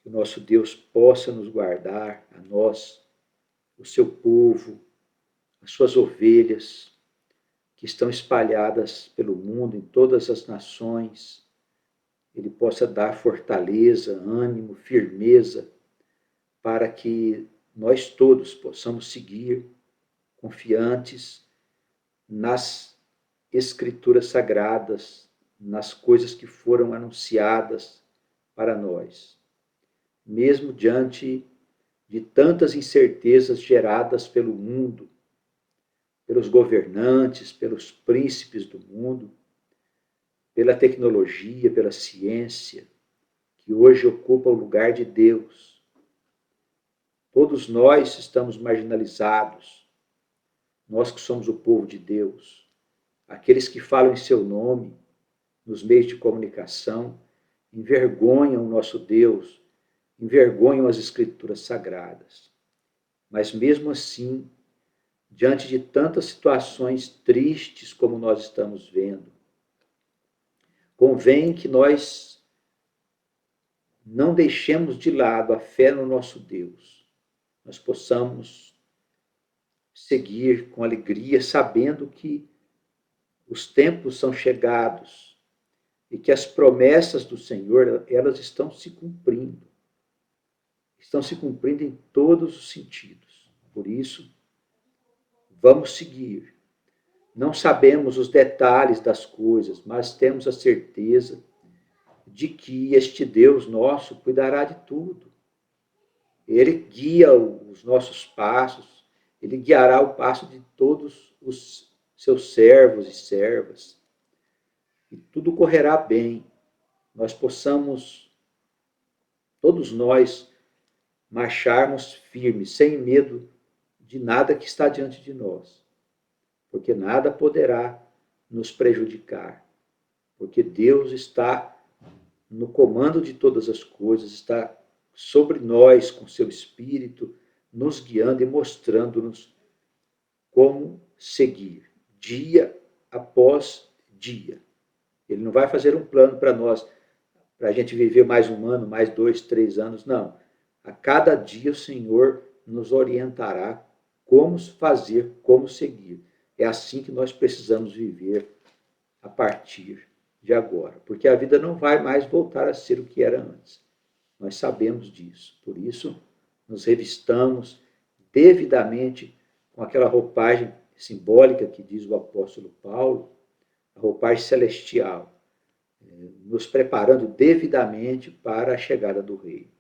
que o nosso Deus possa nos guardar, a nós, o seu povo, as suas ovelhas, que estão espalhadas pelo mundo, em todas as nações. Ele possa dar fortaleza, ânimo, firmeza, para que nós todos possamos seguir confiantes nas Escrituras Sagradas, nas coisas que foram anunciadas para nós. Mesmo diante de tantas incertezas geradas pelo mundo, pelos governantes, pelos príncipes do mundo, pela tecnologia, pela ciência, que hoje ocupa o lugar de Deus. Todos nós estamos marginalizados, nós que somos o povo de Deus, aqueles que falam em seu nome nos meios de comunicação, envergonham o nosso Deus, envergonham as Escrituras Sagradas. Mas mesmo assim, diante de tantas situações tristes como nós estamos vendo, convém que nós não deixemos de lado a fé no nosso Deus. Nós possamos seguir com alegria, sabendo que os tempos são chegados e que as promessas do Senhor, elas estão se cumprindo. Estão se cumprindo em todos os sentidos. Por isso, vamos seguir. Não sabemos os detalhes das coisas, mas temos a certeza de que este Deus nosso cuidará de tudo. Ele guia os nossos passos, ele guiará o passo de todos os seus servos e servas. E tudo correrá bem. Nós possamos, todos nós, marcharmos firmes, sem medo de nada que está diante de nós. Porque nada poderá nos prejudicar. Porque Deus está no comando de todas as coisas, está sobre nós com seu Espírito, nos guiando e mostrando-nos como seguir, dia após dia. Ele não vai fazer um plano para nós, para a gente viver mais um ano, mais 2, 3 anos, não. A cada dia o Senhor nos orientará como fazer, como seguir. É assim que nós precisamos viver a partir de agora, porque a vida não vai mais voltar a ser o que era antes. Nós sabemos disso. Por isso, nos revistamos devidamente com aquela roupagem simbólica que diz o apóstolo Paulo, a roupagem celestial, nos preparando devidamente para a chegada do Rei.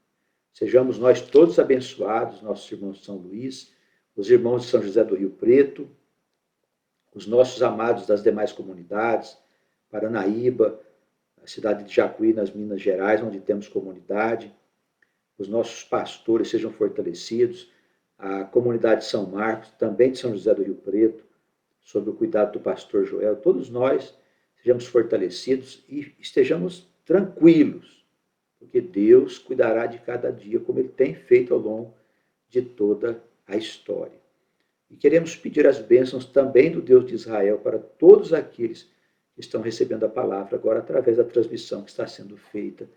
Sejamos nós todos abençoados, nossos irmãos de São Luís, os irmãos de São José do Rio Preto, os nossos amados das demais comunidades, Paranaíba, a cidade de Jacuí, nas Minas Gerais, onde temos comunidade. Os nossos pastores sejam fortalecidos. A comunidade de São Marcos, também de São José do Rio Preto, sob o cuidado do pastor Joel. Todos nós sejamos fortalecidos e estejamos tranquilos, porque Deus cuidará de cada dia, como Ele tem feito ao longo de toda a história. E queremos pedir as bênçãos também do Deus de Israel para todos aqueles estão recebendo a palavra agora através da transmissão que está sendo feita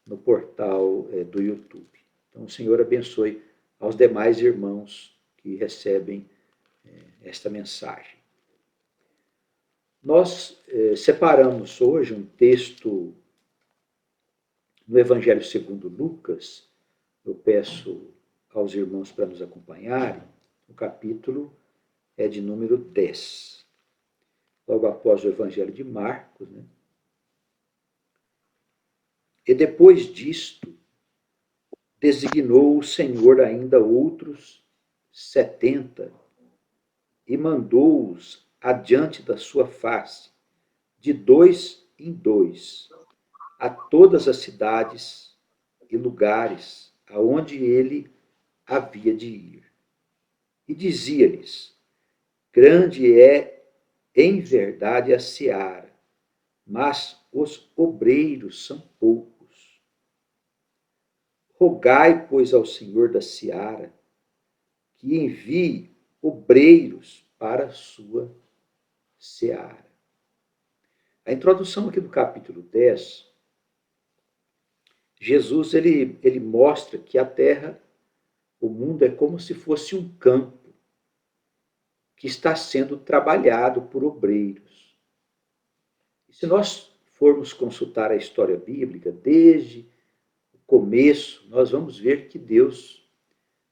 no portal do YouTube. Então, o Senhor abençoe aos demais irmãos que recebem esta mensagem. Nós separamos hoje um texto no Evangelho segundo Lucas. Eu peço aos irmãos para nos acompanharem. O capítulo é de número 10. Logo após o Evangelho de Marcos, né? E depois disto, designou o Senhor ainda outros 70 e mandou-os adiante da sua face, de 2 em 2, a todas as cidades e lugares aonde ele havia de ir. E dizia-lhes: grande é em verdade a seara, mas os obreiros são poucos. Rogai, pois, ao Senhor da seara que envie obreiros para a sua seara. A introdução aqui do capítulo 10, Jesus ele mostra que a terra, o mundo é como se fosse um campo que está sendo trabalhado por obreiros. E se nós formos consultar a história bíblica, desde o começo, nós vamos ver que Deus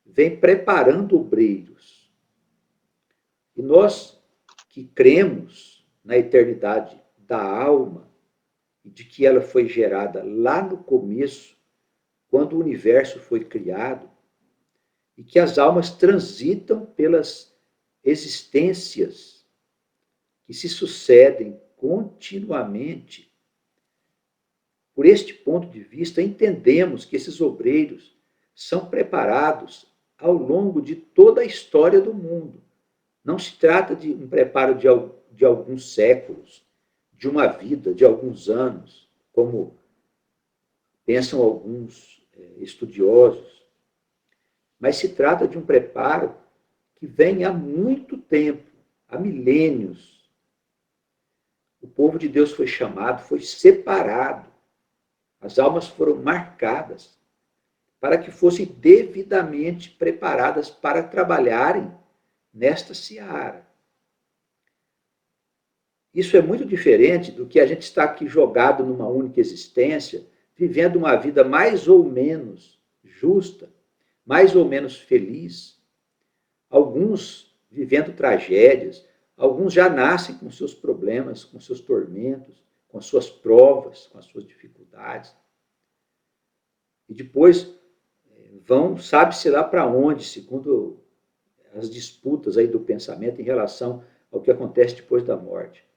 vem preparando obreiros. E nós que cremos na eternidade da alma, e de que ela foi gerada lá no começo, quando o universo foi criado, e que as almas transitam pelas existências que se sucedem continuamente. Por este ponto de vista, entendemos que esses obreiros são preparados ao longo de toda a história do mundo. Não se trata de um preparo de alguns séculos, de uma vida, de alguns anos, como pensam alguns estudiosos, mas se trata de um preparo que vem há muito tempo, há milênios. O povo de Deus foi chamado, foi separado, as almas foram marcadas para que fossem devidamente preparadas para trabalharem nesta seara. Isso é muito diferente do que a gente está aqui jogado numa única existência, vivendo uma vida mais ou menos justa, mais ou menos feliz. Alguns vivendo tragédias, alguns já nascem com seus problemas, com seus tormentos, com suas provas, com as suas dificuldades. E depois vão, sabe-se lá para onde, segundo as disputas aí do pensamento em relação ao que acontece depois da morte.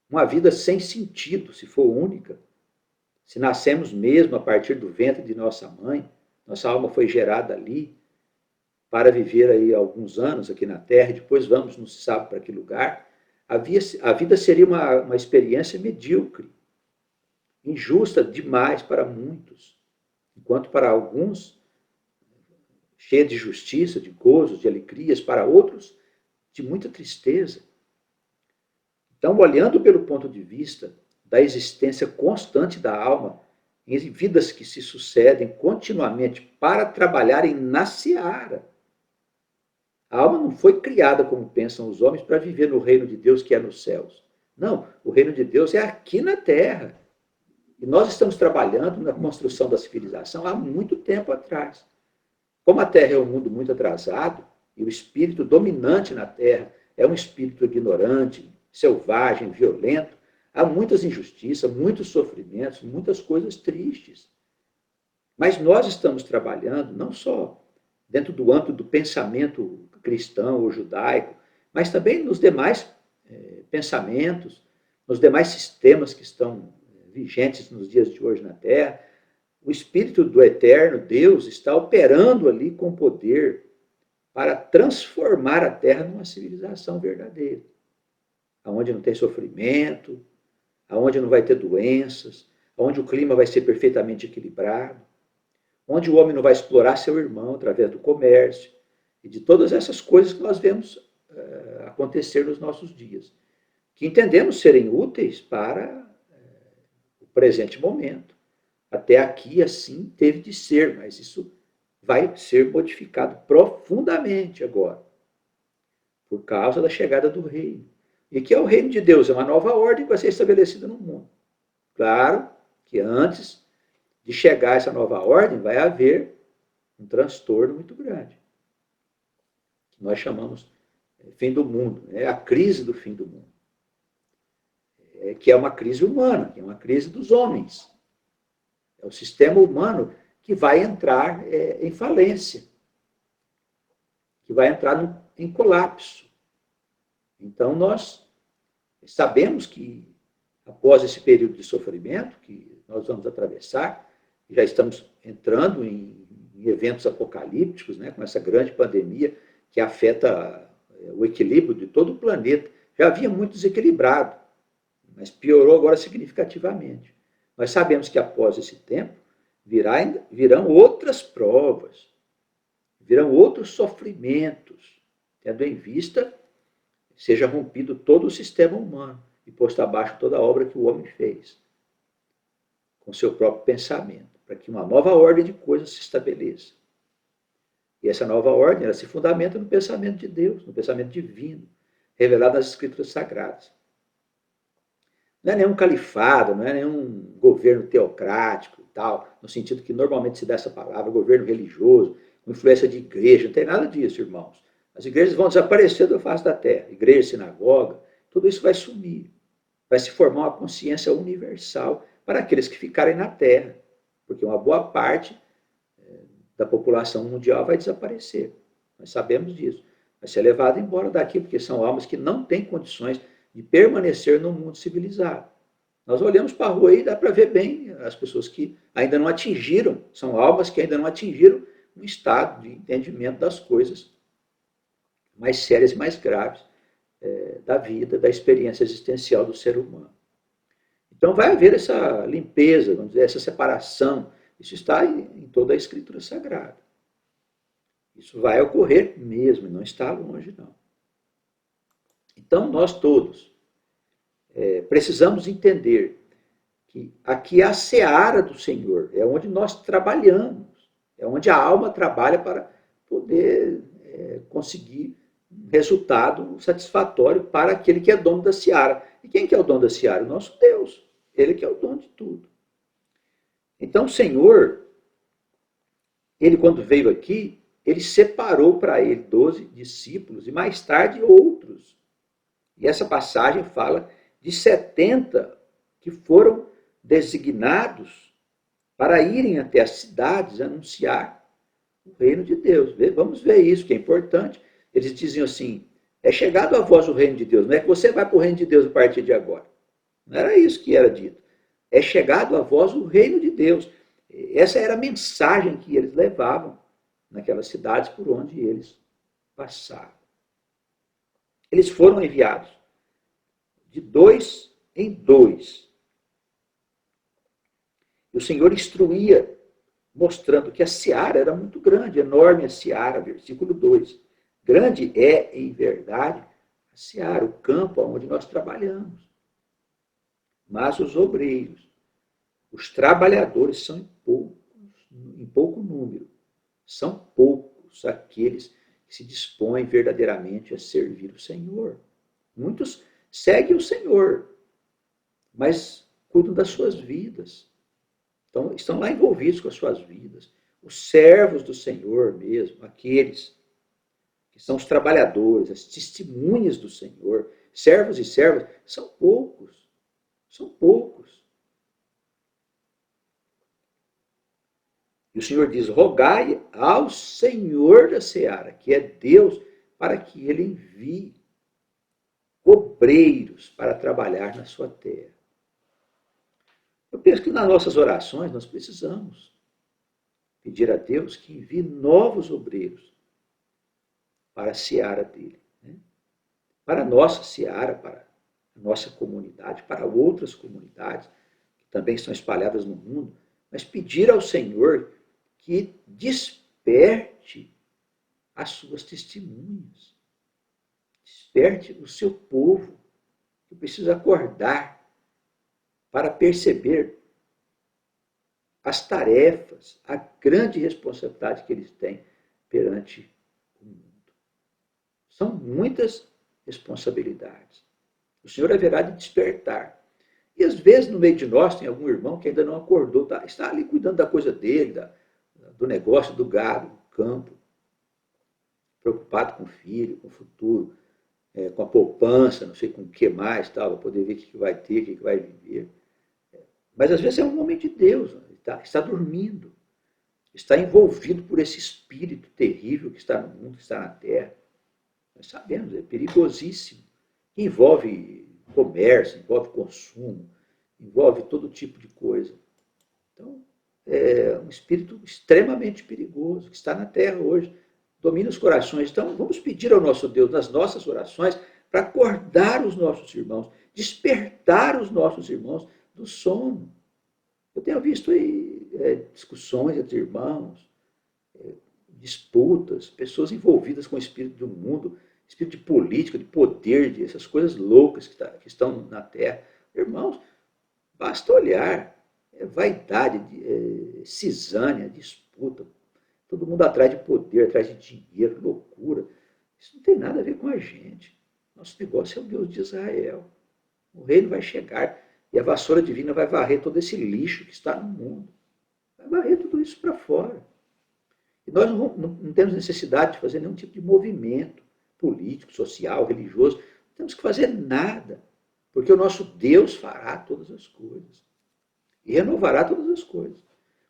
Uma vida sem sentido, se for única. Se nascemos mesmo a partir do ventre de nossa mãe, nossa alma foi gerada ali para viver aí alguns anos aqui na Terra, e depois vamos, não se sabe para que lugar, a vida seria uma experiência medíocre, injusta demais para muitos, enquanto para alguns, cheia de justiça, de gozos, de alegrias, para outros, de muita tristeza. Então, olhando pelo ponto de vista da existência constante da alma, em vidas que se sucedem continuamente para trabalharem na seara. A alma não foi criada, como pensam os homens, para viver no reino de Deus que é nos céus. Não, o reino de Deus é aqui na terra. E nós estamos trabalhando na construção da civilização há muito tempo atrás. Como a terra é um mundo muito atrasado, e o espírito dominante na terra é um espírito ignorante, selvagem, violento, há muitas injustiças, muitos sofrimentos, muitas coisas tristes. Mas nós estamos trabalhando não só dentro do âmbito do pensamento cristão ou judaico, mas também nos demais pensamentos, nos demais sistemas que estão vigentes nos dias de hoje na Terra. O Espírito do Eterno, Deus, está operando ali com poder para transformar a Terra numa civilização verdadeira, onde não tem sofrimento, onde não vai ter doenças, onde o clima vai ser perfeitamente equilibrado, onde o homem não vai explorar seu irmão através do comércio e de todas essas coisas que nós vemos acontecer nos nossos dias, que entendemos serem úteis para o presente momento. Até aqui, assim, teve de ser, mas isso vai ser modificado profundamente agora, por causa da chegada do reino. E que é o reino de Deus, é uma nova ordem que vai ser estabelecida no mundo. Claro que antes de chegar a essa nova ordem, vai haver um transtorno muito grande, que nós chamamos fim do mundo, a crise do fim do mundo, que é uma crise humana, que é uma crise dos homens. É o sistema humano que vai entrar em falência, que vai entrar em colapso. Então, nós sabemos que, após esse período de sofrimento que nós vamos atravessar, já estamos entrando em eventos apocalípticos, com essa grande pandemia que afeta o equilíbrio de todo o planeta. Já havia muito desequilibrado, mas piorou agora significativamente. Nós sabemos que após esse tempo virão outras provas, virão outros sofrimentos, tendo em vista seja rompido todo o sistema humano e posto abaixo toda a obra que o homem fez, com seu próprio pensamento. para que uma nova ordem de coisas se estabeleça. E essa nova ordem, ela se fundamenta no pensamento de Deus, no pensamento divino, revelado nas Escrituras Sagradas. Não é nenhum califado, não é nenhum governo teocrático e tal, no sentido que normalmente se dá essa palavra, governo religioso, com influência de igreja, não tem nada disso, irmãos. As igrejas vão desaparecer da face da terra, igreja, sinagoga, tudo isso vai sumir. Vai se formar uma consciência universal para aqueles que ficarem na terra, porque uma boa parte da população mundial vai desaparecer. Nós sabemos disso. Vai ser levado embora daqui, porque são almas que não têm condições de permanecer no mundo civilizado. Nós olhamos para a rua e dá para ver bem as pessoas que ainda não atingiram, são almas que ainda não atingiram um estado de entendimento das coisas mais sérias e mais graves da vida, da experiência existencial do ser humano. Então vai haver essa limpeza, vamos dizer, essa separação. Isso está em toda a Escritura Sagrada. Isso vai ocorrer mesmo, não está longe, não. Então, nós todos precisamos entender que aqui é a seara do Senhor, é onde nós trabalhamos, é onde a alma trabalha para poder conseguir um resultado satisfatório para aquele que é dono da seara. E quem que é o dono da seara? O nosso Deus. Ele que é o dono de tudo. Então, o Senhor, ele quando veio aqui, ele separou para ele 12 discípulos e mais tarde outros. E essa passagem fala de 70 que foram designados para irem até as cidades anunciar o reino de Deus. Vamos ver isso, que é importante. Eles diziam assim, é chegado a vós o reino de Deus, não é que você vai para o reino de Deus a partir de agora. Não era isso que era dito. É chegado a vós o reino de Deus. Essa era a mensagem que eles levavam naquelas cidades por onde eles passaram. Eles foram enviados de 2 em 2. E o Senhor instruía, mostrando que a seara era muito grande, enorme a seara, versículo 2. Grande é, em verdade, a seara, o campo onde nós trabalhamos. Mas os obreiros, os trabalhadores são em pouco número. São poucos aqueles que se dispõem verdadeiramente a servir o Senhor. Muitos seguem o Senhor, mas cuidam das suas vidas. Então, estão lá envolvidos com as suas vidas. Os servos do Senhor mesmo, aqueles que são os trabalhadores, as testemunhas do Senhor, servos e servas, são poucos. São poucos. E o Senhor diz, rogai ao Senhor da seara, que é Deus, para que ele envie obreiros para trabalhar na sua terra. Eu penso que nas nossas orações nós precisamos pedir a Deus que envie novos obreiros para a seara dele. Né? Para a nossa seara, para a nossa comunidade, para outras comunidades que também estão espalhadas no mundo, mas pedir ao Senhor que desperte as suas testemunhas. Desperte o seu povo, que precisa acordar para perceber as tarefas, a grande responsabilidade que eles têm perante o mundo. São muitas responsabilidades. O Senhor haverá de despertar. E às vezes no meio de nós tem algum irmão que ainda não acordou, está ali cuidando da coisa dele, do negócio, do gado, do campo, preocupado com o filho, com o futuro, com a poupança, não sei com o que mais, tal, para poder ver o que vai ter, o que vai viver. Mas às vezes é um homem de Deus, está dormindo, está envolvido por esse espírito terrível que está no mundo, que está na terra. Nós sabemos, é perigosíssimo. Envolve comércio, envolve consumo, envolve todo tipo de coisa. Então, é um espírito extremamente perigoso, que está na terra hoje, domina os corações. Então, vamos pedir ao nosso Deus, nas nossas orações, para acordar os nossos irmãos, despertar os nossos irmãos do sono. Eu tenho visto aí discussões entre irmãos, disputas, pessoas envolvidas com o espírito do mundo, espírito de política, de poder, de essas coisas loucas que estão na terra. Irmãos, basta olhar. vaidade, cisânia, disputa, todo mundo atrás de poder, atrás de dinheiro, loucura. Isso não tem nada a ver com a gente. Nosso negócio é o Deus de Israel. O reino vai chegar e a vassoura divina vai varrer todo esse lixo que está no mundo. Vai varrer tudo isso para fora. E nós não temos necessidade de fazer nenhum tipo de movimento político, social, religioso. Não temos que fazer nada, porque o nosso Deus fará todas as coisas. E renovará todas as coisas.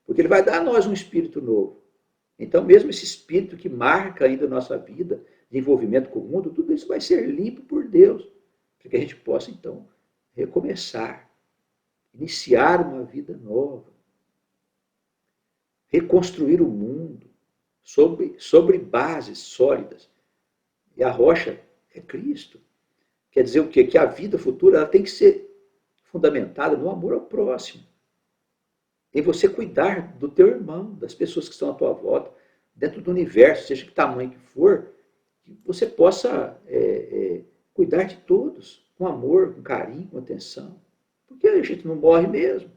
Porque ele vai dar a nós um espírito novo. Então, mesmo esse espírito que marca ainda a nossa vida, de envolvimento com o mundo, tudo isso vai ser limpo por Deus, para que a gente possa, então, recomeçar, iniciar uma vida nova, reconstruir o mundo sobre bases sólidas. E a rocha é Cristo. Quer dizer o quê? Que a vida futura ela tem que ser fundamentada no amor ao próximo. Em você cuidar do teu irmão, das pessoas que estão à tua volta, dentro do universo, seja que tamanho que for, que você possa cuidar de todos, com amor, com carinho, com atenção. Porque a gente não morre mesmo.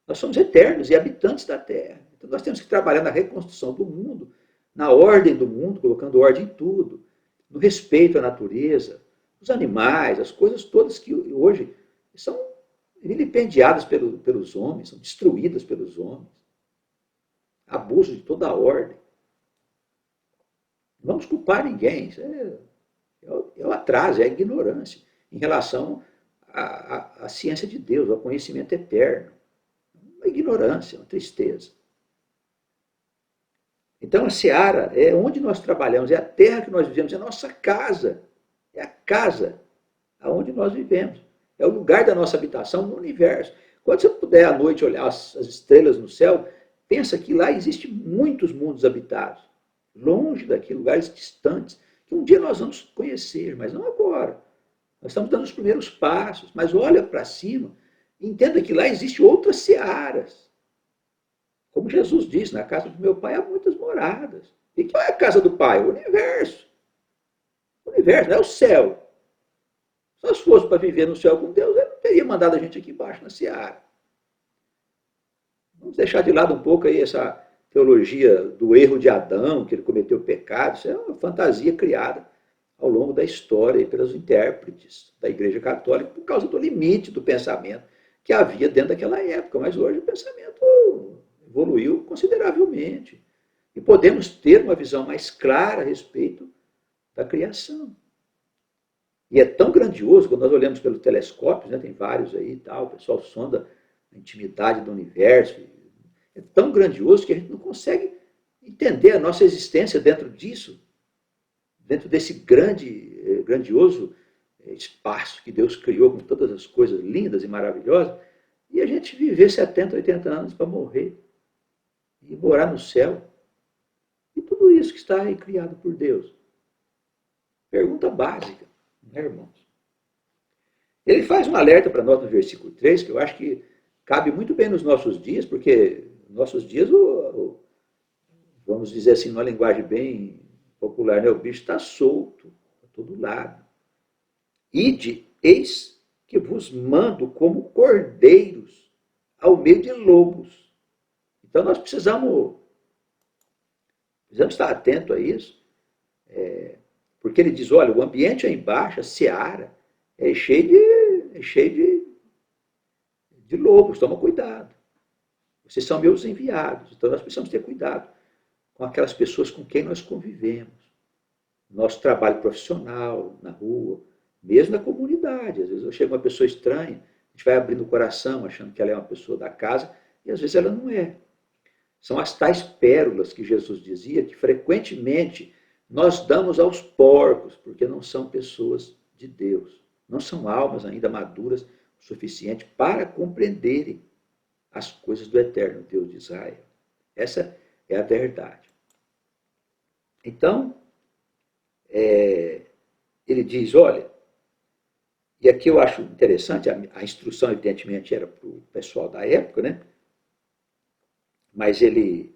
Nós somos eternos e habitantes da Terra. Então nós temos que trabalhar na reconstrução do mundo, na ordem do mundo, colocando ordem em tudo, no respeito à natureza, os animais, as coisas todas que hoje são vilipendiadas pelos homens, são destruídas pelos homens. Abuso de toda a ordem. Não vamos culpar ninguém. Isso é o atraso, é a ignorância em relação à ciência de Deus, ao conhecimento eterno. Uma ignorância, uma tristeza. Então a seara é onde nós trabalhamos, é a terra que nós vivemos, é a nossa casa. É a casa aonde nós vivemos. É o lugar da nossa habitação no universo. Quando você puder à noite olhar as estrelas no céu, pensa que lá existem muitos mundos habitados, longe daqui, lugares distantes, que um dia nós vamos conhecer, mas não agora. Nós estamos dando os primeiros passos, mas olha para cima e entenda que lá existem outras searas. Como Jesus disse, na casa do meu pai há muitas moradas. E que é a casa do pai? O universo. O universo, não é o céu. Se nós fôssemos para viver no céu com Deus, ele não teria mandado a gente aqui embaixo na seara. Vamos deixar de lado um pouco aí essa teologia do erro de Adão, que ele cometeu pecado. Isso é uma fantasia criada ao longo da história e pelos intérpretes da Igreja Católica por causa do limite do pensamento que havia dentro daquela época. Mas hoje o pensamento evoluiu consideravelmente. E podemos ter uma visão mais clara a respeito da criação. E é tão grandioso, quando nós olhamos pelos telescópios, né, tem vários aí e tal, o pessoal sonda a intimidade do universo. É tão grandioso que a gente não consegue entender a nossa existência dentro disso, dentro desse grandioso espaço que Deus criou com todas as coisas lindas e maravilhosas, e a gente viver 70, 80 anos para morrer e morar no céu. E tudo isso que está aí criado por Deus. Pergunta básica, né, irmãos? Ele faz um alerta para nós no versículo 3, que eu acho que cabe muito bem nos nossos dias, porque nos nossos dias, vamos dizer assim, numa linguagem bem popular, né, o bicho está solto, a todo lado. Ide, eis que vos mando como cordeiros ao meio de lobos. Então nós precisamos estar atento a isso, porque ele diz, olha, o ambiente aí embaixo, a seara, é cheio de lobos, toma cuidado. Vocês são meus enviados, então nós precisamos ter cuidado com aquelas pessoas com quem nós convivemos. Nosso trabalho profissional, na rua, mesmo na comunidade. Às vezes chega uma pessoa estranha, a gente vai abrindo o coração, achando que ela é uma pessoa da casa, e às vezes ela não é. São as tais pérolas que Jesus dizia que frequentemente nós damos aos porcos, porque não são pessoas de Deus. Não são almas ainda maduras o suficiente para compreenderem as coisas do eterno Deus de Israel. Essa é a verdade. Então, ele diz, olha, e aqui eu acho interessante, a instrução evidentemente era para o pessoal da época, né? Mas ele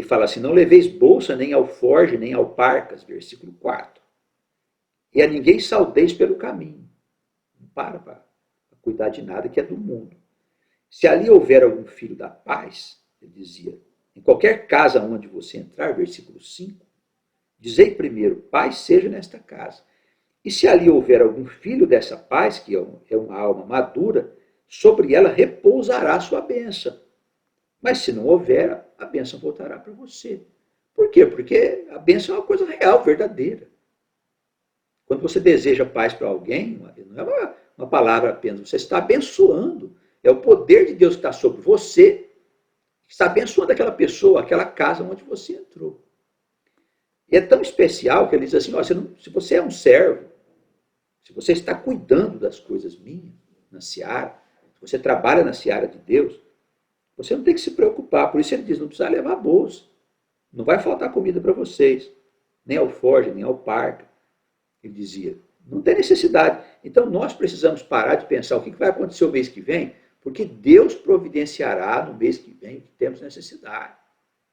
fala assim, não leveis bolsa, nem alforge, nem alparcas, versículo 4. E a ninguém saudeis pelo caminho. Não para cuidar de nada que é do mundo. Se ali houver algum filho da paz, ele dizia, em qualquer casa onde você entrar, versículo 5, dizei primeiro, paz seja nesta casa. E se ali houver algum filho dessa paz, que é uma alma madura, sobre ela repousará a sua bênção. Mas se não houver, a bênção voltará para você. Por quê? Porque a bênção é uma coisa real, verdadeira. Quando você deseja paz para alguém, não é uma palavra apenas, você está abençoando. É o poder de Deus que está sobre você, que está abençoando aquela pessoa, aquela casa onde você entrou. E é tão especial que ele diz assim, ó, se você é um servo, se você está cuidando das coisas minhas, na seara, se você trabalha na seara de Deus, você não tem que se preocupar. Por isso ele diz, não precisa levar bolsa. Não vai faltar comida para vocês, nem alforje, nem alparca. Ele dizia, não tem necessidade. Então nós precisamos parar de pensar o que vai acontecer o mês que vem, porque Deus providenciará no mês que vem o que temos necessidade.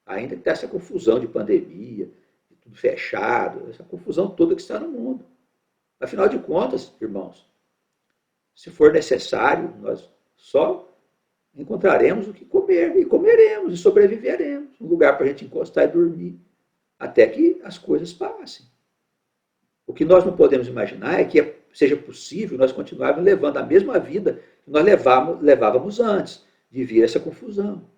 Ainda que está essa confusão de pandemia, de tudo fechado, essa confusão toda que está no mundo. Afinal de contas, irmãos, se for necessário, nós só encontraremos o que comer, e comeremos, e sobreviveremos. Um lugar para a gente encostar e dormir, até que as coisas passem. O que nós não podemos imaginar é que seja possível nós continuarmos levando a mesma vida que nós levávamos antes de vir essa confusão.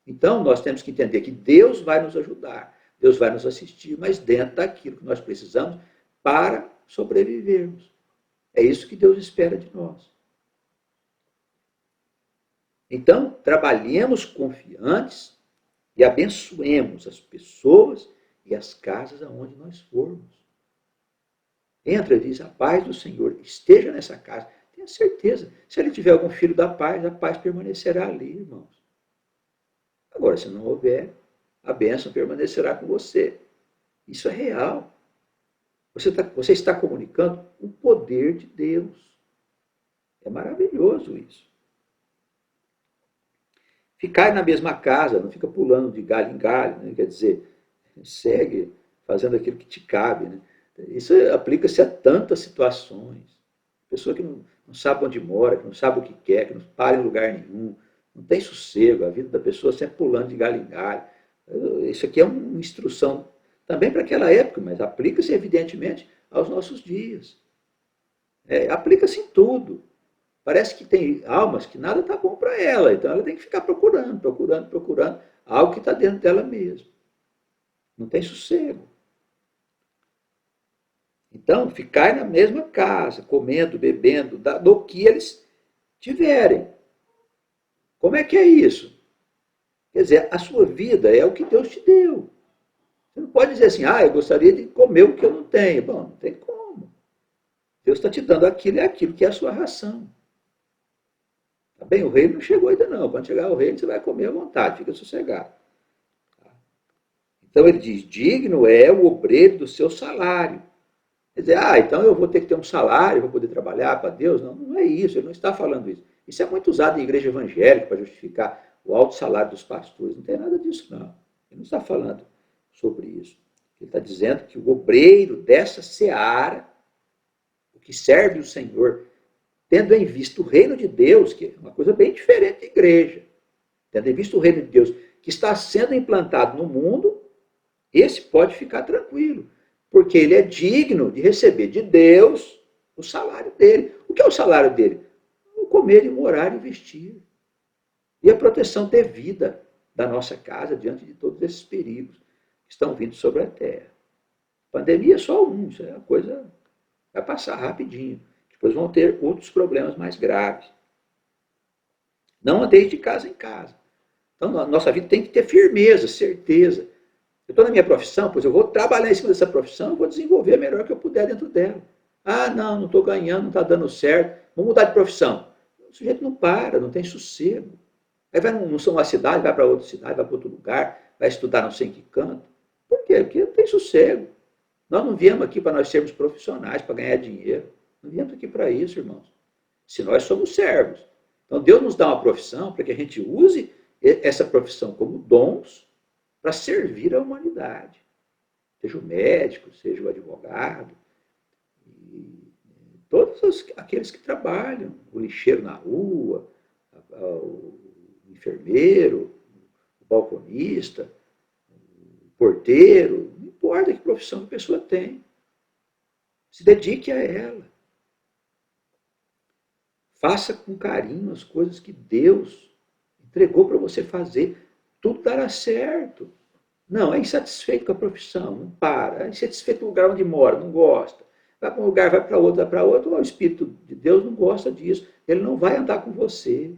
Então, nós temos que entender que Deus vai nos ajudar, Deus vai nos assistir, mas dentro daquilo que nós precisamos para sobrevivermos. É isso que Deus espera de nós. Então, trabalhemos confiantes e abençoemos as pessoas e as casas aonde nós formos. Entra e diz, a paz do Senhor esteja nessa casa. Tenha certeza, se ele tiver algum filho da paz, a paz permanecerá ali, irmãos. Agora, se não houver, a bênção permanecerá com você. Isso é real. Você está comunicando o poder de Deus. É maravilhoso isso. Ficar na mesma casa, não fica pulando de galho em galho, né? Quer dizer, segue fazendo aquilo que te cabe. Né? Isso aplica-se a tantas situações. Pessoa que não sabe onde mora, que não sabe o que quer, que não para em lugar nenhum, não tem sossego, a vida da pessoa sempre pulando de galho em galho. Isso aqui é uma instrução também para aquela época, mas aplica-se evidentemente aos nossos dias. Aplica-se em tudo. Parece que tem almas que nada está bom para ela, então ela tem que ficar procurando algo que está dentro dela mesma. Não tem sossego. Então, ficar na mesma casa, comendo, bebendo, do que eles tiverem. Como é que é isso? Quer dizer, a sua vida é o que Deus te deu. Você não pode dizer assim, eu gostaria de comer o que eu não tenho. Bom, não tem como. Deus está te dando aquilo, é aquilo que é a sua ração. Tá bem? O reino não chegou ainda não. Quando chegar o reino, você vai comer à vontade, fica sossegado. Então ele diz, digno é o obreiro do seu salário. Quer dizer, então eu vou ter que ter um salário, vou poder trabalhar para Deus? Não, não é isso, ele não está falando isso. Isso é muito usado em igreja evangélica para justificar o alto salário dos pastores. Não tem nada disso, não. Ele não está falando sobre isso. Ele está dizendo que o obreiro dessa seara, o que serve o Senhor, tendo em vista o reino de Deus, que é uma coisa bem diferente da igreja, tendo em vista o reino de Deus que está sendo implantado no mundo, esse pode ficar tranquilo, porque ele é digno de receber de Deus o salário dele. O que é o salário dele? O comer e morar e vestir. E a proteção devida da nossa casa diante de todos esses perigos que estão vindo sobre a terra. A pandemia é só um, isso é uma coisa, vai passar rapidinho. Depois vão ter outros problemas mais graves. Não andeis de casa em casa. Então, a nossa vida tem que ter firmeza, certeza. Eu estou na minha profissão, pois eu vou trabalhar em cima dessa profissão, vou desenvolver a melhor que eu puder dentro dela. Não estou ganhando, não está dando certo, vou mudar de profissão. O sujeito não para, não tem sossego. Aí vai numa cidade, vai para outra cidade, vai para outro lugar, vai estudar não sei em que canto. Por quê? Porque não tem sossego. Nós não viemos aqui para nós sermos profissionais, para ganhar dinheiro. Não viemos aqui para isso, irmãos. Se nós somos servos. Então Deus nos dá uma profissão para que a gente use essa profissão como dons para servir a humanidade. Seja o médico, seja o advogado, todos aqueles que trabalham, o lixeiro na rua, enfermeiro, o balconista, o porteiro, não importa que profissão que a pessoa tem. Se dedique a ela. Faça com carinho as coisas que Deus entregou para você fazer. Tudo dará certo. Não, é insatisfeito com a profissão, não para. É insatisfeito com o lugar onde mora, não gosta. Vai para um lugar, vai para outro, vai para outro. O Espírito de Deus não gosta disso. Ele não vai andar com você.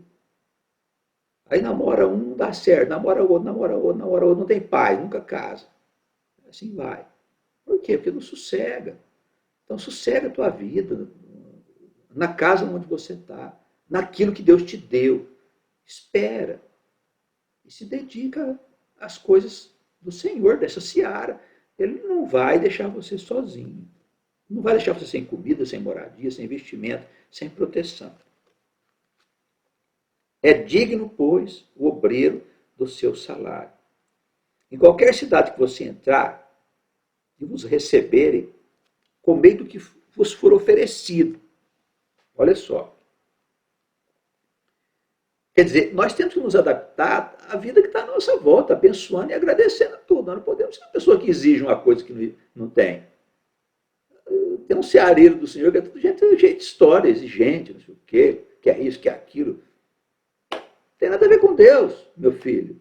Aí namora um, não dá certo. Namora outro, namora outro, namora outro. Não tem paz, nunca casa. Assim vai. Por quê? Porque não sossega. Então sossega a tua vida, na casa onde você está, naquilo que Deus te deu. Espera. E se dedica às coisas do Senhor, dessa seara. Ele não vai deixar você sozinho. Não vai deixar você sem comida, sem moradia, sem vestimento, sem proteção. É digno, pois, o obreiro do seu salário. Em qualquer cidade que você entrar e vos receberem, comei do que vos for oferecido. Olha só. Quer dizer, nós temos que nos adaptar à vida que está à nossa volta, abençoando e agradecendo a tudo. Nós não podemos ser uma pessoa que exige uma coisa que não tem. Tem um ceareiro do Senhor que é tudo gente de história, exigente, não sei o quê, que é isso, que é aquilo. Não tem nada a ver com Deus, meu filho.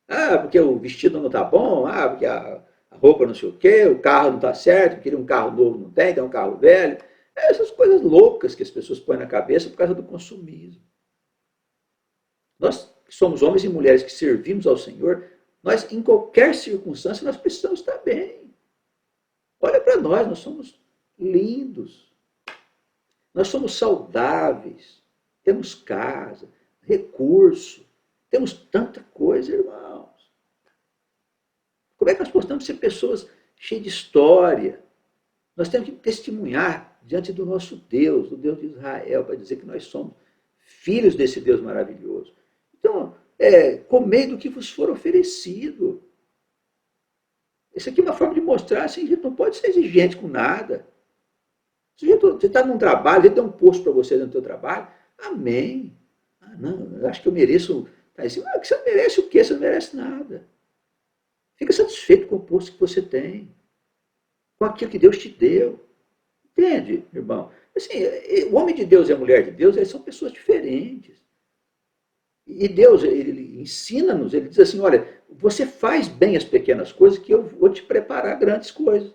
Ah, porque o vestido não está bom, ah, porque a roupa não sei o quê, o carro não está certo, queria um carro novo, não tem, tem um carro velho. Essas coisas loucas que as pessoas põem na cabeça por causa do consumismo. Nós que somos homens e mulheres que servimos ao Senhor, nós, em qualquer circunstância, nós precisamos estar bem. Olha para nós somos lindos. Nós somos saudáveis. Temos casa, recurso. Temos tanta coisa, irmãos. Como é que nós podemos ser pessoas cheias de história? Nós temos que testemunhar diante do nosso Deus, do Deus de Israel, para dizer que nós somos filhos desse Deus maravilhoso. Então, comei do que vos for oferecido. Isso aqui é uma forma de mostrar assim, a gente não pode ser exigente com nada. Se você está num trabalho, ele dá um posto para você no seu trabalho, amém. Ah, não, eu acho que eu mereço. Tá assim, que você merece o quê? Você não merece nada. Fica satisfeito com o posto que você tem, com aquilo que Deus te deu. Entende, irmão? Assim, o homem de Deus e a mulher de Deus, eles são pessoas diferentes. E Deus, ele ensina-nos, ele diz assim, olha, você faz bem as pequenas coisas que eu vou te preparar grandes coisas.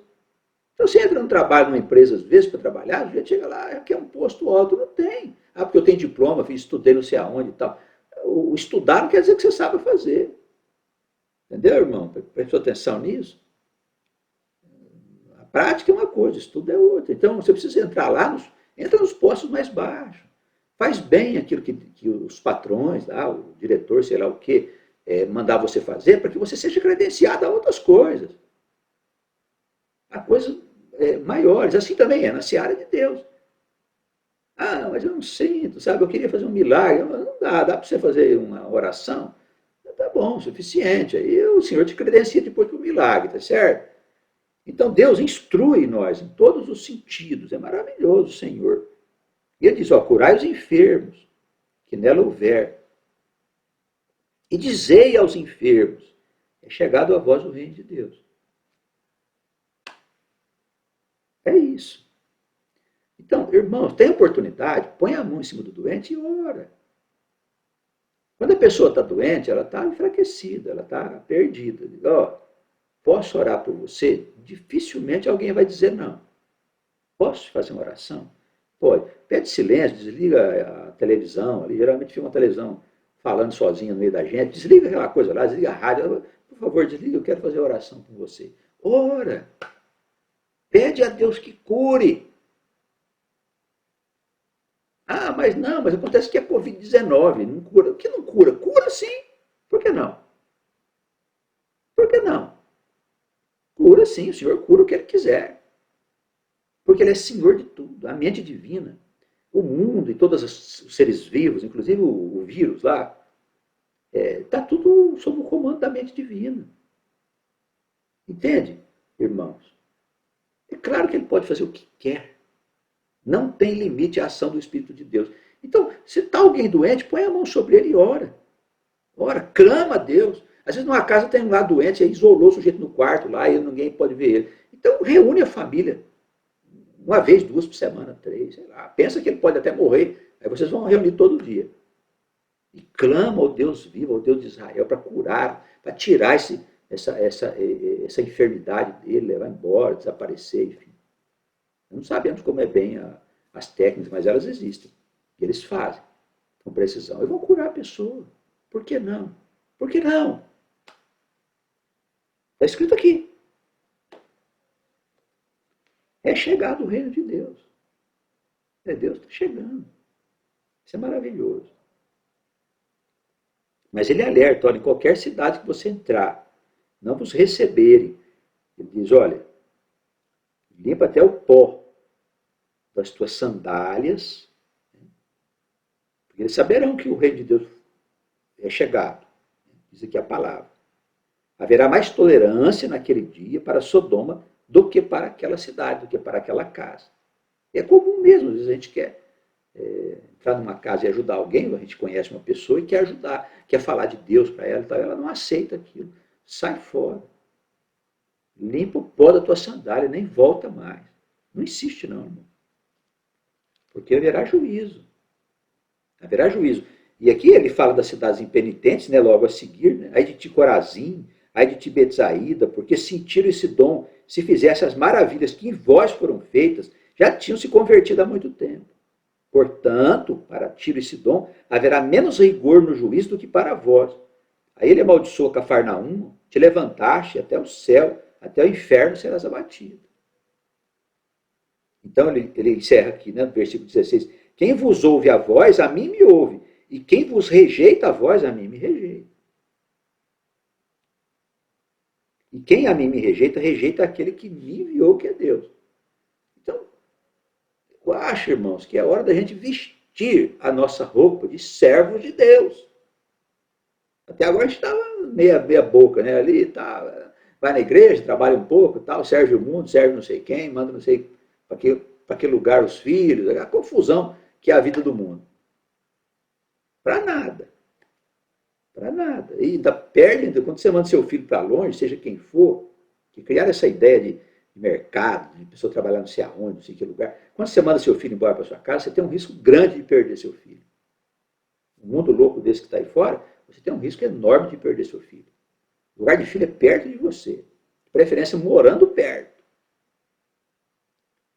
Então você entra no trabalho, numa empresa, às vezes, para trabalhar, já chega lá, quer um posto alto, não tem. Ah, porque eu tenho diploma, estudei não sei aonde e tal. O estudar não quer dizer que você sabe fazer. Entendeu, irmão? Prestou atenção nisso? A prática é uma coisa, o estudo é outra. Então você precisa entrar lá, entra nos postos mais baixos. Faz bem aquilo que os patrões, lá, o diretor, sei lá o quê, mandar você fazer, para que você seja credenciado a outras coisas. A coisas maiores. Assim também é na seara de Deus. Ah, mas eu não sinto, sabe? Eu queria fazer um milagre. Não dá para você fazer uma oração? Tá bom, suficiente. Aí o Senhor te credencia depois para o milagre, tá certo? Então Deus instrui nós em todos os sentidos. É maravilhoso o Senhor. E ele diz, ó, curai os enfermos, que nela houver. E dizei aos enfermos, é chegado a vós o reino de Deus. É isso. Então, irmãos, tem oportunidade, põe a mão em cima do doente e ora. Quando a pessoa está doente, ela está enfraquecida, ela está perdida. Diz, ó, posso orar por você? Dificilmente alguém vai dizer não. Posso fazer uma oração? Pode. Pede silêncio, desliga a televisão. Ali, geralmente fica uma televisão falando sozinha no meio da gente. Desliga aquela coisa lá, desliga a rádio. Por favor, desliga, eu quero fazer oração com você. Ora. Pede a Deus que cure. Ah, mas não, mas acontece que é Covid-19, não cura. O que não cura? Cura sim. Por que não? Por que não? Cura sim, o Senhor cura o que Ele quiser. Porque Ele é Senhor de tudo, a mente divina. O mundo e todos os seres vivos, inclusive o vírus lá, está tudo sob o comando da mente divina. Entende, irmãos? É claro que Ele pode fazer o que quer. Não tem limite à ação do Espírito de Deus. Então, se está alguém doente, põe a mão sobre ele e ora. Ora, clama a Deus. Às vezes numa casa tem um lá doente, aí isolou o sujeito no quarto lá e ninguém pode ver ele. Então reúne a família. Uma vez, duas por semana, três, sei lá. Pensa que ele pode até morrer. Aí vocês vão reunir todo dia. E clama ao Deus vivo, ao Deus de Israel, para curar, para tirar essa enfermidade dele, levar embora, desaparecer, enfim. Não sabemos como é bem as técnicas, mas elas existem. E eles fazem com precisão. E vão curar a pessoa. Por que não? Por que não? Está escrito aqui. É chegado o reino de Deus. É Deus que está chegando. Isso é maravilhoso. Mas ele alerta, olha, em qualquer cidade que você entrar, não vos receberem. Ele diz, olha, limpa até o pó das tuas sandálias, porque eles saberão que o reino de Deus é chegado. Diz aqui a palavra. Haverá mais tolerância naquele dia para Sodoma do que para aquela cidade, do que para aquela casa. É comum mesmo, às vezes a gente quer entrar numa casa e ajudar alguém, a gente conhece uma pessoa e quer ajudar, quer falar de Deus para ela, então ela não aceita aquilo. Sai fora. Limpa o pó da tua sandália, nem volta mais. Não insiste não, irmão. Porque haverá juízo. Haverá juízo. E aqui ele fala das cidades impenitentes, né, logo a seguir, né? Aí de ti Corazim, aí de ti Betsaída, porque sentiram esse dom, se fizesse as maravilhas que em vós foram feitas, já tinham se convertido há muito tempo. Portanto, para Tiro e Sidom, haverá menos rigor no juízo do que para vós. Aí ele amaldiçoa Cafarnaum, te levantaste até o céu, até o inferno serás abatido. Então ele encerra aqui, né, no versículo 16. Quem vos ouve a voz, a mim me ouve. E quem vos rejeita a voz, a mim me rejeita. E quem a mim me rejeita, rejeita aquele que me enviou, que é Deus. Então, eu acho, irmãos, que é hora da gente vestir a nossa roupa de servos de Deus. Até agora a gente estava meia boca, né? Ali tá, vai na igreja, trabalha um pouco, tal, serve o mundo, serve não sei quem, manda não sei para que lugar os filhos, a confusão que é a vida do mundo. Para nada. Para nada. E ainda perde, quando você manda seu filho para longe, seja quem for, que criar essa ideia de mercado, de pessoa trabalhar não sei aonde, não sei que lugar. Quando você manda seu filho embora para sua casa, você tem um risco grande de perder seu filho. Um mundo louco desse que está aí fora, você tem um risco enorme de perder seu filho. O lugar de filho é perto de você. De preferência, morando perto.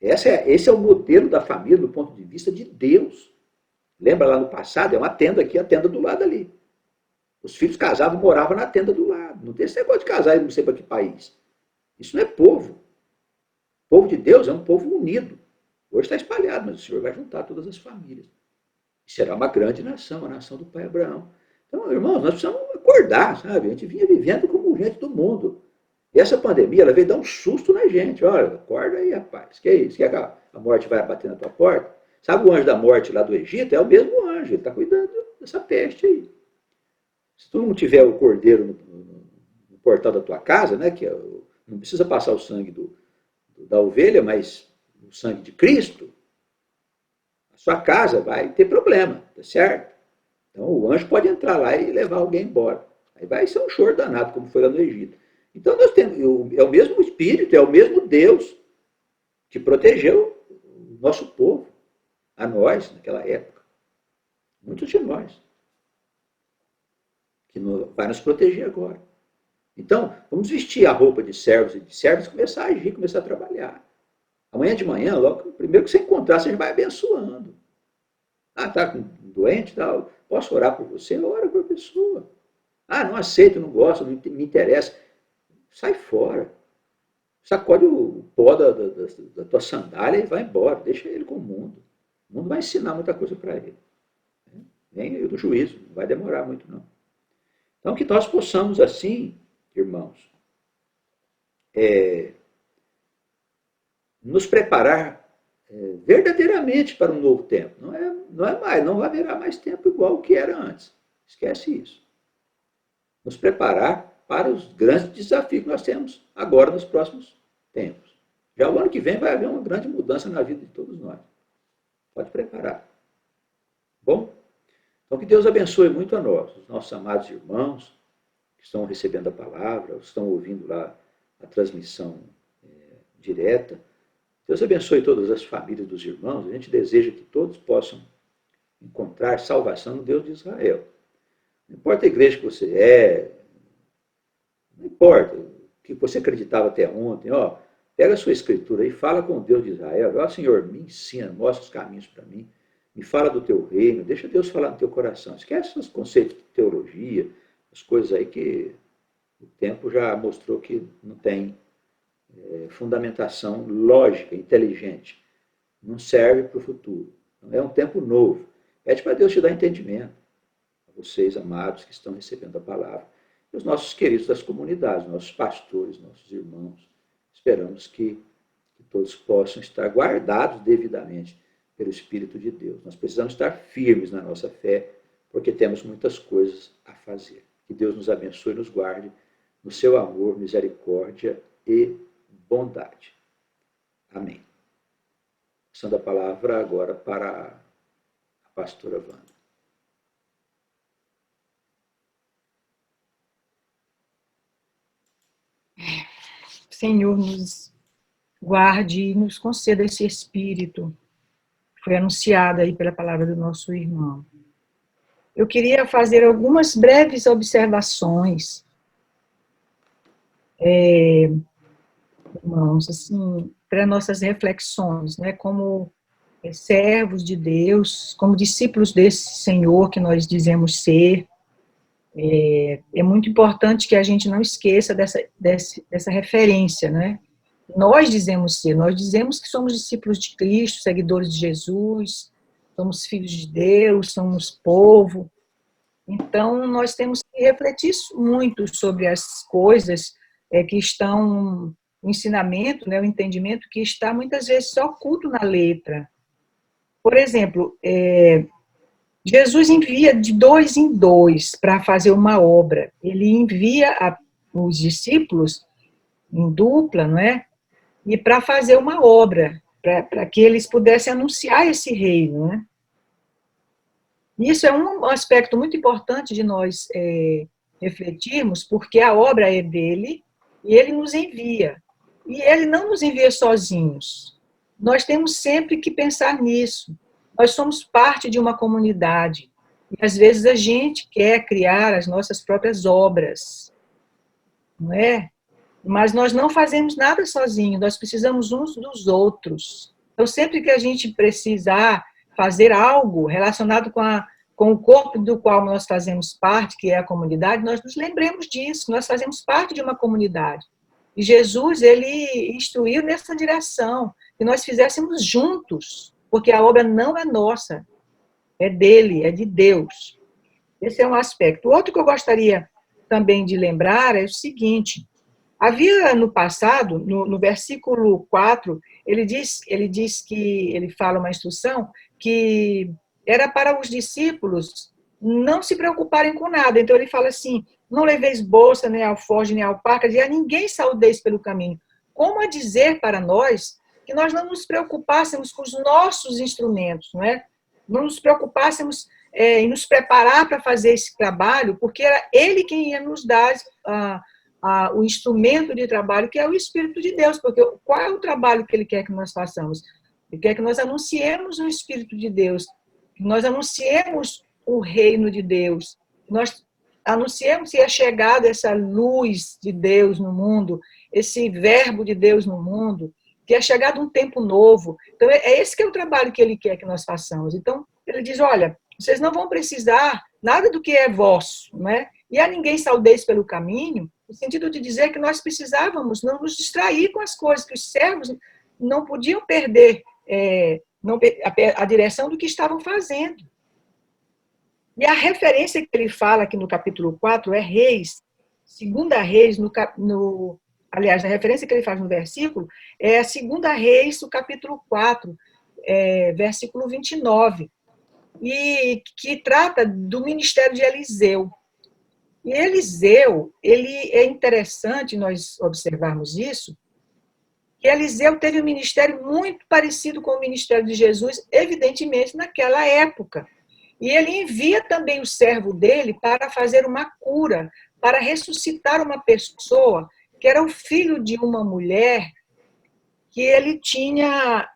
Esse é o modelo da família do ponto de vista de Deus. Lembra lá no passado? É uma tenda aqui, a tenda do lado ali. Os filhos casavam e moravam na tenda do lado. Não tem esse negócio de casar e não sei para que país. Isso não é povo. O povo de Deus é um povo unido. Hoje está espalhado, mas o Senhor vai juntar todas as famílias. E será uma grande nação, a nação do pai Abraão. Então, irmãos, nós precisamos acordar, sabe? A gente vinha vivendo como gente do mundo. E essa pandemia, ela veio dar um susto na gente. Olha, acorda aí, rapaz. Que é isso? Quer que a morte vai bater na tua porta? Sabe o anjo da morte lá do Egito? É o mesmo anjo. Ele está cuidando dessa peste aí. Se tu não tiver o cordeiro no portal da tua casa, né, que não precisa passar o sangue da ovelha, mas o sangue de Cristo, a sua casa vai ter problema, tá certo? Então o anjo pode entrar lá e levar alguém embora. Aí vai ser um choro danado, como foi lá no Egito. Então nós temos, é o mesmo Espírito, é o mesmo Deus que protegeu o nosso povo, a nós, naquela época. Muitos de nós. Que vai nos proteger agora. Então, vamos vestir a roupa de servos e de servas e começar a agir, começar a trabalhar. Amanhã de manhã, logo, primeiro que você encontrar, você vai abençoando. Ah, tá com doente, tal, posso orar por você? Ora por a pessoa. Ah, não aceito, não gosto, não me interessa. Sai fora. Sacode o pó da tua sandália e vai embora. Deixa ele com o mundo. O mundo vai ensinar muita coisa para ele. Vem do juízo, não vai demorar muito não. Então, que nós possamos assim, irmãos, nos preparar verdadeiramente para um novo tempo. Não haverá mais tempo igual o que era antes. Esquece isso. Nos preparar para os grandes desafios que nós temos agora nos próximos tempos. Já o ano que vem vai haver uma grande mudança na vida de todos nós. Pode preparar. Bom, Então, que Deus abençoe muito a nós, os nossos amados irmãos que estão recebendo a palavra, estão ouvindo lá a transmissão direta. Deus abençoe todas as famílias dos irmãos. A gente deseja que todos possam encontrar salvação no Deus de Israel. Não importa a igreja que você não importa o que você acreditava até ontem, pega a sua escritura e fala com o Deus de Israel. Senhor, me ensina, mostra os caminhos para mim, me fala do teu reino, deixa Deus falar no teu coração. Esquece os conceitos de teologia, as coisas aí que o tempo já mostrou que não tem fundamentação lógica, inteligente. Não serve para o futuro. É um tempo novo. Pede para Deus te dar entendimento. A vocês, amados, que estão recebendo a palavra. E os nossos queridos das comunidades, nossos pastores, nossos irmãos. Esperamos que todos possam estar guardados devidamente pelo Espírito de Deus. Nós precisamos estar firmes na nossa fé, porque temos muitas coisas a fazer. Que Deus nos abençoe e nos guarde no seu amor, misericórdia e bondade. Amém. Passando a palavra agora para a pastora Wanda. Senhor, nos guarde e nos conceda esse espírito que foi anunciado aí pela palavra do nosso irmão. Eu queria fazer algumas breves observações, irmãos, assim, para nossas reflexões, né, como servos de Deus, como discípulos desse Senhor que nós dizemos ser. É muito importante que a gente não esqueça dessa referência, né? Nós dizemos ser, nós dizemos que somos discípulos de Cristo, seguidores de Jesus, somos filhos de Deus, somos povo. Então, nós temos que refletir muito sobre as coisas que estão, o ensinamento, né, o entendimento que está muitas vezes oculto na letra. Por exemplo, Jesus envia de 2 em 2 para fazer uma obra. Ele envia os discípulos em dupla, não é? E para fazer uma obra, para que eles pudessem anunciar esse reino, né? Isso é um aspecto muito importante de nós refletirmos, porque a obra é dele e ele nos envia. E ele não nos envia sozinhos. Nós temos sempre que pensar nisso. Nós somos parte de uma comunidade. E às vezes a gente quer criar as nossas próprias obras, não é? Mas nós não fazemos nada sozinhos, nós precisamos uns dos outros. Então, sempre que a gente precisar fazer algo relacionado com o corpo do qual nós fazemos parte, que é a comunidade, nós nos lembremos disso, nós fazemos parte de uma comunidade. E Jesus, ele instruiu nessa direção, que nós fizéssemos juntos, porque a obra não é nossa, é dele, é de Deus. Esse é um aspecto. O outro que eu gostaria também de lembrar é o seguinte: havia no passado, no versículo 4, ele diz que, ele fala uma instrução que era para os discípulos não se preocuparem com nada. Então ele fala assim: não leveis bolsa, nem alforje, nem alparca, e a ninguém saudeis pelo caminho. Como a dizer para nós que nós não nos preocupássemos com os nossos instrumentos, não é? Não nos preocupássemos em nos preparar para fazer esse trabalho, porque era ele quem ia nos dar o instrumento de trabalho, que é o Espírito de Deus, porque qual é o trabalho que ele quer que nós façamos? Ele quer que nós anunciemos o Espírito de Deus, que nós anunciemos o reino de Deus, nós anunciemos que é chegada essa luz de Deus no mundo, esse verbo de Deus no mundo, que é chegado um tempo novo. Então, é esse que é o trabalho que ele quer que nós façamos. Então, ele diz, olha, vocês não vão precisar nada do que é vosso, não é? E a ninguém saudeis pelo caminho, no sentido de dizer que nós precisávamos não nos distrair com as coisas, que os servos não podiam perder a direção do que estavam fazendo. E a referência que ele fala aqui no capítulo 4 é Reis, segunda Reis, aliás, a referência que ele faz no versículo é a segunda Reis, o capítulo 4, versículo 29, e que trata do ministério de Eliseu. E Eliseu, ele é interessante nós observarmos isso, que Eliseu teve um ministério muito parecido com o ministério de Jesus, evidentemente naquela época. E ele envia também o servo dele para fazer uma cura, para ressuscitar uma pessoa que era o filho de uma mulher que ele tinha,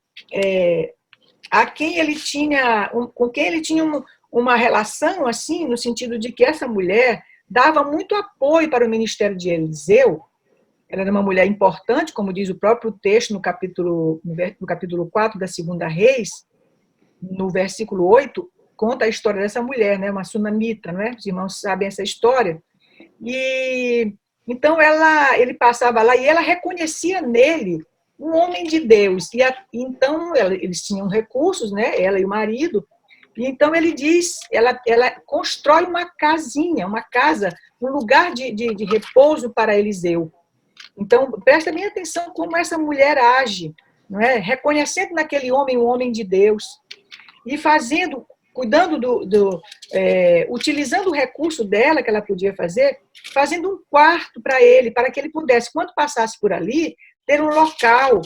a quem ele tinha, com quem ele tinha uma relação assim, no sentido de que essa mulher dava muito apoio para o ministério de Eliseu. Ela era uma mulher importante, como diz o próprio texto no capítulo 4 da Segunda Reis, no versículo 8, conta a história dessa mulher, né, uma sunamita, não é? Os irmãos sabem essa história. E então ele passava lá e ela reconhecia nele um homem de Deus. Então eles tinham recursos, né? Ela e o marido. E então ele diz, ela constrói uma casinha, uma casa, um lugar de repouso para Eliseu. Então presta bem atenção como essa mulher age, não é? Reconhecendo naquele homem um homem de Deus e fazendo, cuidando utilizando o recurso dela que ela podia fazer, fazendo um quarto para ele, para que ele pudesse, quando passasse por ali, ter um local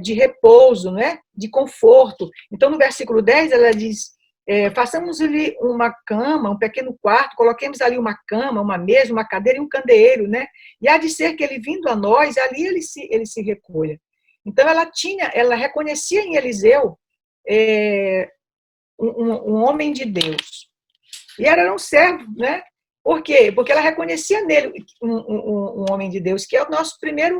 de repouso, né? De conforto. Então, no versículo 10, ela diz, façamos-lhe uma cama, um pequeno quarto, coloquemos ali uma cama, uma mesa, uma cadeira e um candeeiro, né? E há de ser que ele vindo a nós, ali ele se recolha. Então, ela reconhecia em Eliseu um homem de Deus. E era um servo, né? Por quê? Porque ela reconhecia nele um homem de Deus, que é nossa primeira,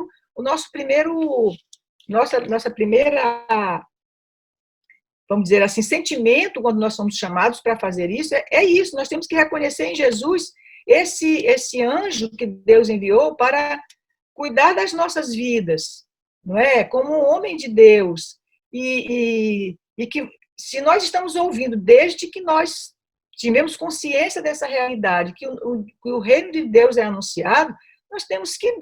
vamos dizer assim, sentimento quando nós somos chamados para fazer isso, é isso, nós temos que reconhecer em Jesus esse anjo que Deus enviou para cuidar das nossas vidas, não é? Como um homem de Deus, e que se nós estamos ouvindo desde que nós tivemos consciência dessa realidade, que o reino de Deus é anunciado, nós temos que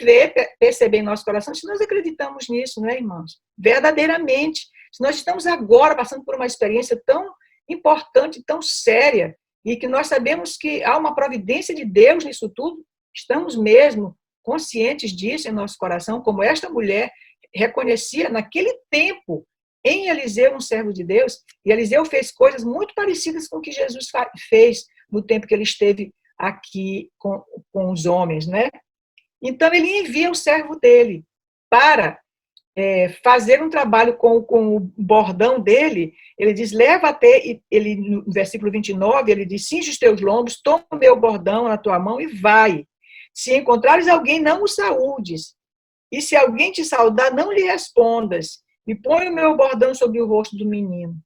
perceber em nosso coração se nós acreditamos nisso, não é, irmãos? Verdadeiramente. Se nós estamos agora passando por uma experiência tão importante, tão séria, e que nós sabemos que há uma providência de Deus nisso tudo, estamos mesmo conscientes disso em nosso coração, como esta mulher reconhecia naquele tempo em Eliseu um servo de Deus, e Eliseu fez coisas muito parecidas com o que Jesus fez no tempo que ele esteve aqui com os homens, né? Então ele envia o servo dele para fazer um trabalho com o bordão dele. Ele diz, leva até, ele, no versículo 29, ele diz, cinge os teus lombos, toma o meu bordão na tua mão e vai. Se encontrares alguém, não o saúdes. E se alguém te saudar, não lhe respondas. E põe o meu bordão sobre o rosto do menino.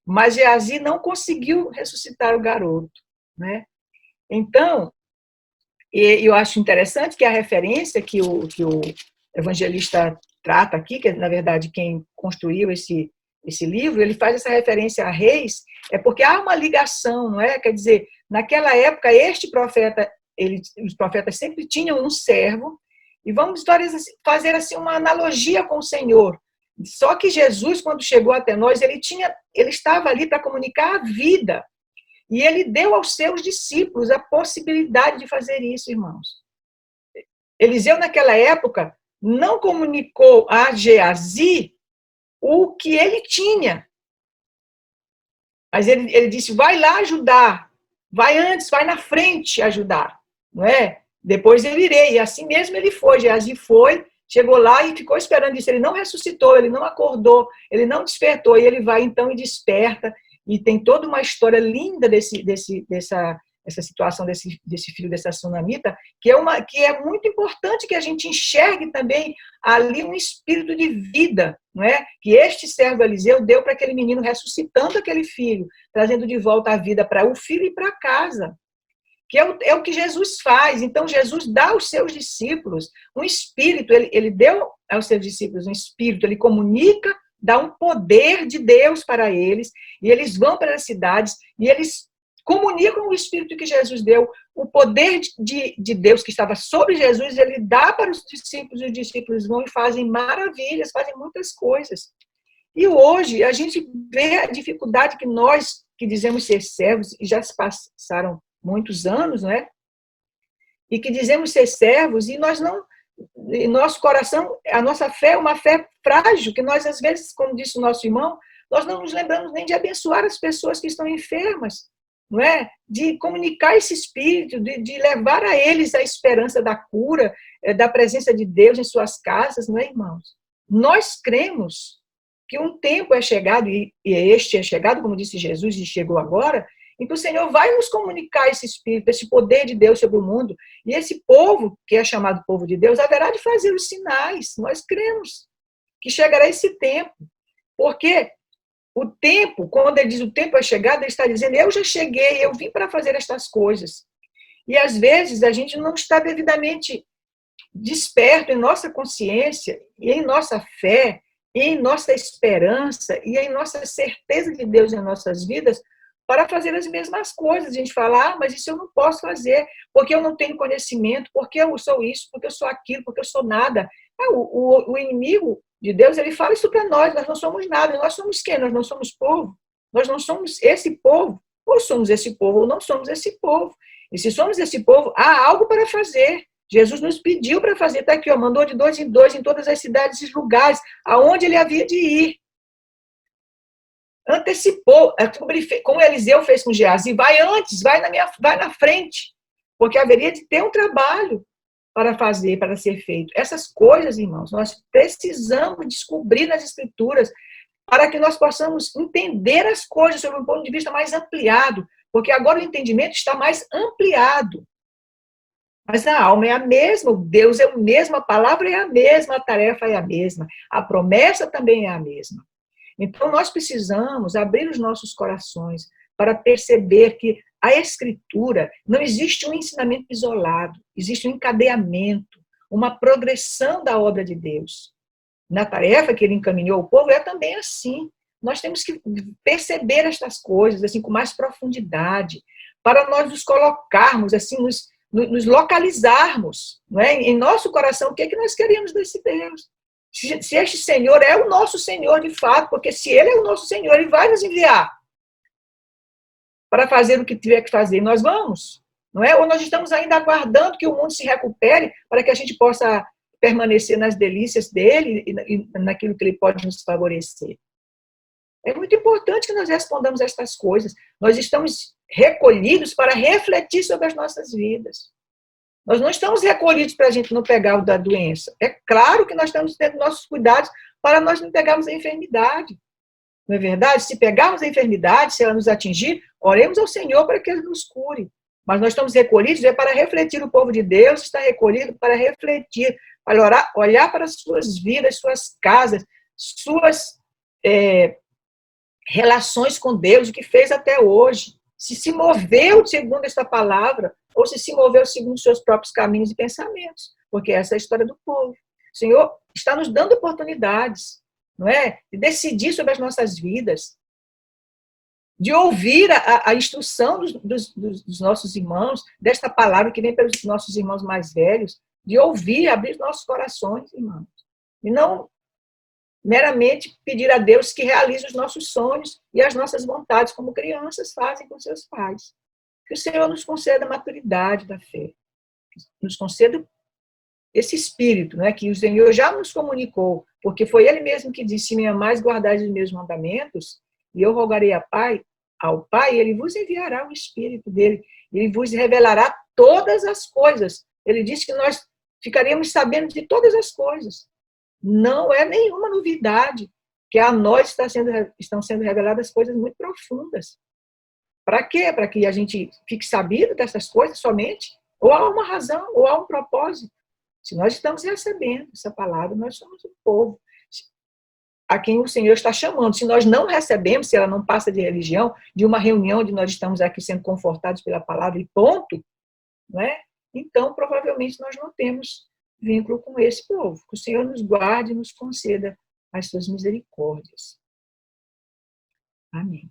Mas Geazi não conseguiu ressuscitar o garoto, né? Então, eu acho interessante que a referência que o evangelista trata aqui, que na verdade quem construiu esse livro, ele faz essa referência a Reis, é porque há uma ligação, não é? Quer dizer, naquela época, este profeta, os profetas sempre tinham um servo, e vamos fazer assim uma analogia com o Senhor. Só que Jesus, quando chegou até nós, ele estava ali para comunicar a vida. E ele deu aos seus discípulos a possibilidade de fazer isso, irmãos. Eliseu, naquela época, não comunicou a Geazi o que ele tinha. Mas ele disse, vai lá ajudar. Vai antes, vai na frente ajudar. Não é? Depois eu irei. E assim mesmo ele foi. Geazi foi, chegou lá e ficou esperando isso. Ele não ressuscitou, ele não acordou, ele não despertou. E ele vai então e desperta. E tem toda uma história linda dessa situação desse filho dessa sunamita, que é muito importante que a gente enxergue também ali um espírito de vida, não é? Que este servo Eliseu deu para aquele menino, ressuscitando aquele filho, trazendo de volta a vida para o filho e para casa. Que é o que Jesus faz. Então, Jesus dá aos seus discípulos um espírito, ele deu aos seus discípulos um espírito, ele comunica, dá um poder de Deus para eles, e eles vão para as cidades, e eles comunicam o espírito que Jesus deu, o poder de Deus que estava sobre Jesus, ele dá para os discípulos vão e fazem maravilhas, fazem muitas coisas. E hoje, a gente vê a dificuldade que nós, que dizemos ser servos, e já se passaram muitos anos, né? E que dizemos ser servos, e nós não, em nosso coração, a nossa fé é uma fé frágil, que nós, às vezes, como disse o nosso irmão, nós não nos lembramos nem de abençoar as pessoas que estão enfermas, não é? De comunicar esse espírito, de levar a eles a esperança da cura, da presença de Deus em suas casas, não é, irmãos? Nós cremos que um tempo é chegado, e este é chegado, como disse Jesus, e chegou agora, em que o Senhor vai nos comunicar esse espírito, esse poder de Deus sobre o mundo, e esse povo, que é chamado povo de Deus, haverá de fazer os sinais. Nós cremos que chegará esse tempo, porque o tempo, quando ele diz o tempo é chegado, ele está dizendo, eu já cheguei, eu vim para fazer estas coisas. E às vezes a gente não está devidamente desperto em nossa consciência, e em nossa fé, e em nossa esperança, e em nossa certeza de Deus em nossas vidas, para fazer as mesmas coisas. A gente fala, mas isso eu não posso fazer, porque eu não tenho conhecimento, porque eu sou isso, porque eu sou aquilo, porque eu sou nada. O inimigo de Deus, ele fala isso para nós não somos nada, nós somos quem? Nós não somos povo, nós não somos esse povo, ou somos esse povo, ou não somos esse povo. E se somos esse povo, há algo para fazer. Jesus nos pediu para fazer, está aqui, mandou de 2 em 2 em todas as cidades e lugares, aonde ele havia de ir. Antecipou, como Eliseu fez com Geazi, vai antes, vai na frente, porque haveria de ter um trabalho para fazer, para ser feito. Essas coisas, irmãos, nós precisamos descobrir nas Escrituras para que nós possamos entender as coisas sob um ponto de vista mais ampliado, porque agora o entendimento está mais ampliado. Mas a alma é a mesma, o Deus é o mesmo, a palavra é a mesma, a tarefa é a mesma, a promessa também é a mesma. Então, nós precisamos abrir os nossos corações para perceber que a Escritura não existe um ensinamento isolado, existe um encadeamento, uma progressão da obra de Deus. Na tarefa que ele encaminhou ao povo, é também assim. Nós temos que perceber estas coisas assim com mais profundidade, para nós nos colocarmos, assim, nos localizarmos, não é? Em nosso coração, o que é que nós queremos desse Deus. Se este Senhor é o nosso Senhor de fato, porque se Ele é o nosso Senhor, Ele vai nos enviar para fazer o que tiver que fazer. Nós vamos, não é? Ou nós estamos ainda aguardando que o mundo se recupere para que a gente possa permanecer nas delícias dEle e naquilo que Ele pode nos favorecer. É muito importante que nós respondamos estas coisas. Nós estamos recolhidos para refletir sobre as nossas vidas. Nós não estamos recolhidos para a gente não pegar o da doença. É claro que nós estamos tendo nossos cuidados para nós não pegarmos a enfermidade. Não é verdade? Se pegarmos a enfermidade, se ela nos atingir, oremos ao Senhor para que Ele nos cure. Mas nós estamos recolhidos para refletir, o povo de Deus está recolhido para refletir, para olhar para as suas vidas, suas casas, suas relações com Deus, o que fez até hoje. Se moveu segundo esta palavra, ou se moveu segundo os seus próprios caminhos e pensamentos, porque essa é a história do povo. O Senhor está nos dando oportunidades, não é? De decidir sobre as nossas vidas, de ouvir a instrução dos nossos irmãos, desta palavra que vem pelos nossos irmãos mais velhos, de ouvir, abrir nossos corações, irmãos, e não meramente pedir a Deus que realize os nossos sonhos e as nossas vontades, como crianças fazem com seus pais. Que o Senhor nos conceda a maturidade da fé, nos conceda esse espírito, né, que o Senhor já nos comunicou, porque foi Ele mesmo que disse, me amais, guardais os meus mandamentos, e eu rogarei ao Pai, Ele vos enviará o Espírito dEle, Ele vos revelará todas as coisas. Ele disse que nós ficaríamos sabendo de todas as coisas. Não é nenhuma novidade que a nós estão sendo reveladas coisas muito profundas. Para quê? Para que a gente fique sabido dessas coisas somente? Ou há uma razão, ou há um propósito? Se nós estamos recebendo essa palavra, nós somos o povo a quem o Senhor está chamando. Se nós não recebemos, se ela não passa de religião, de uma reunião onde nós estamos aqui sendo confortados pela palavra e ponto, não é? Então, provavelmente, nós não temos vínculo com esse povo. Que o Senhor nos guarde e nos conceda as suas misericórdias. Amém.